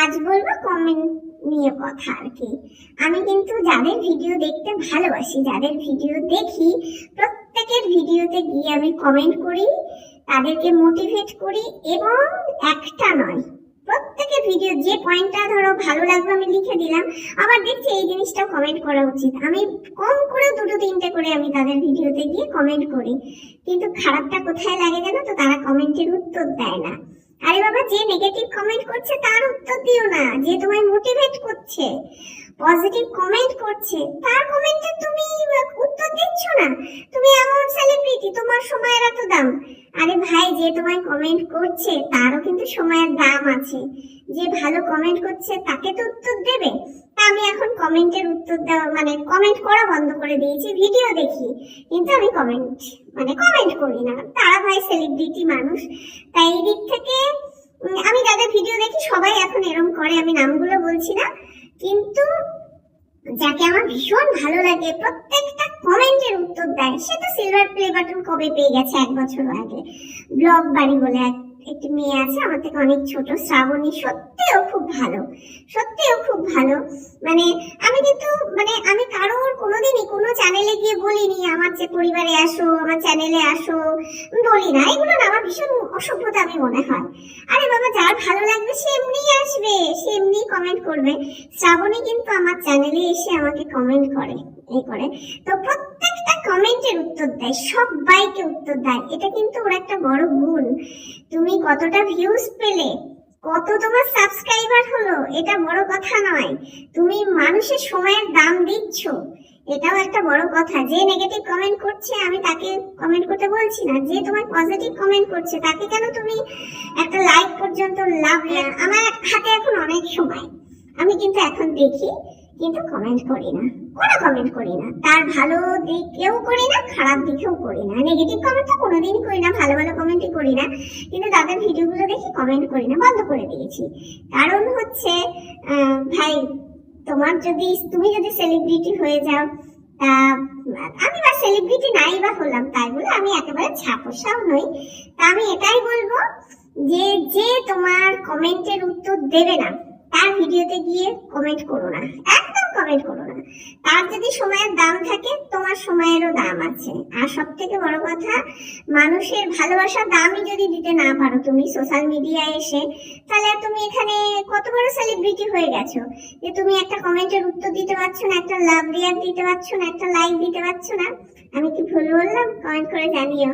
আজ বলবো কমেন্ট নিয়ে কথা আর কি। আমি কিন্তু যাদের ভিডিও দেখতে ভালোবাসি, যাদের ভিডিও দেখি, প্রত্যেকের ভিডিওতে গিয়ে আমি কমেন্ট করি, তাদেরকে মোটিভেট করি, এবং একটা নয়, প্রত্যেকের ভিডিও যে পয়েন্টটা ধরো ভালো লাগবে আমি লিখে দিলাম, আবার দেখছি এই জিনিসটা কমেন্ট করা উচিত, আমি কম করে 2-3টে করে আমি তাদের ভিডিওতে গিয়ে কমেন্ট করি। কিন্তু খারাপটা কোথায় লাগে জানো তো? তারা কমেন্টের উত্তর দেয় না। আরে বাবা, যে নেগেটিভ কমেন্ট করছে তার উত্তর দিও না। যে তোমায় মোটিভেট করছে, পজিটিভ কমেন্ট করছে, তার কমেন্টে তুমি উত্তর দিচ্ছ না। তুমি এমন সেলিব্রিটি, তোমার সময়ের এত দাম। আরে ভাই, যে তোমায় কমেন্ট করছে তারও কিন্তু সময়ের দাম আছে। যে ভালো কমেন্ট করছে তাকে তো উত্তর দেবে। তা আমি এখন কমেন্টের উত্তর দেওয়া মানে কমেন্ট করা বন্ধ করে দিয়েছি। ভিডিও দেখি কিন্তু আমি কমেন্ট করি না। তারা ভাই সেলিব্রিটি মানুষ, তাই এই দিক থেকে আমি যাদের ভিডিও দেখি সবাই এখন এরকম করে। আমি নামগুলো বলছি না, কিন্তু যাকে আমার ভীষণ ভালো লাগে, প্রত্যেকটা কমেন্টের উত্তর দেয়, সে তো সিলভার প্লে বাটন কবে পেয়ে গেছে, 1 বছর আগে। ব্লগ বাড়ি বলে একটি মেয়ে আছে, আমার থেকে অনেক ছোট, শ্রাবণী। সত্যিও খুব ভালো, সত্যিও খুব ভালো। আমি কিন্তু আমি কারোর কোনোদিনই কোনো চ্যানেলে গিয়ে বলিনি আমার যে পরিবারে আসো, আমার চ্যানেলে আসো, বলি না। এগুলো না আমার ভীষণ অসভ্যতা আমি মনে হয়। আরে বাবা, যার ভালো লাগবে সে এমনিই আসবে, সে এমনিই কমেন্ট করবে। শ্রাবণী কিন্তু আমার চ্যানেলে এসে আমাকে কমেন্ট করে, এই করে। তো প্রত্যেকটা কমেন্টের উত্তর দেয়, সবাইকে উত্তর দেয়। এটা কিন্তু ওর একটা বড় গুণ। তুমি কতটা ভিউজ পেলে, কত তোমার সাবস্ক্রাইবার হলো, এটা বড় কথা নয়। তুমি মানুষের সময়ের দাম দিচ্ছ, এটাও একটা বড় কথা। যে নেগেটিভ কমেন্ট করছে আমি তাকে কমেন্ট করতে বলছি না, যে তোমার পজিটিভ কমেন্ট করছে তাকে কেন তুমি একটা লাইক পর্যন্ত লাভ। আমার হাতে এখন অনেক সময়, আমি কিন্তু এখন দেখি, কিন্তু কমেন্ট করি না, কোনো কমেন্ট করি না। তার ভালো দিকেও করি না, খারাপ দিকেও করি না। নেগেটিভ কমেন্ট তো কোনোদিনই করি না, ভালো ভালো কমেন্টই করি না। কিন্তু তাদের ভিডিওগুলো দেখি কমেন্ট করি না, বন্ধ করে দিয়েছি। কারণ হচ্ছে ভাই, তুমি যদি সেলিব্রিটি হয়ে যাও, তা আমি বা সেলিব্রিটি নাই বা হলাম, তাই বলে আমি একেবারে ছাপোসাও নই। তা আমি এটাই বলবো যে তোমার কমেন্টের উত্তর দেবে না, তার ভিডিওতে গিয়ে কমেন্ট করো না, একদম কমেন্ট করো না। তার যদি সময়ের দাম থাকে, তোমার সময়েরও দাম আছে। আর সব থেকে বড় কথা, মানুষের ভালোবাসার দামই যদি দিতে না পারো তুমি সোশ্যাল মিডিয়ায় এসে, তাহলে তুমি এখানে কত বড় সেলিব্রিটি হয়ে গেছো যে তুমি একটা কমেন্টের উত্তর দিতে পারছো না, একটা লাভ রিয়াক্ট দিতে পারছো না, একটা লাইক দিতে পারছো না। আমি কি ভুল বললাম? কমেন্ট করে জানিও।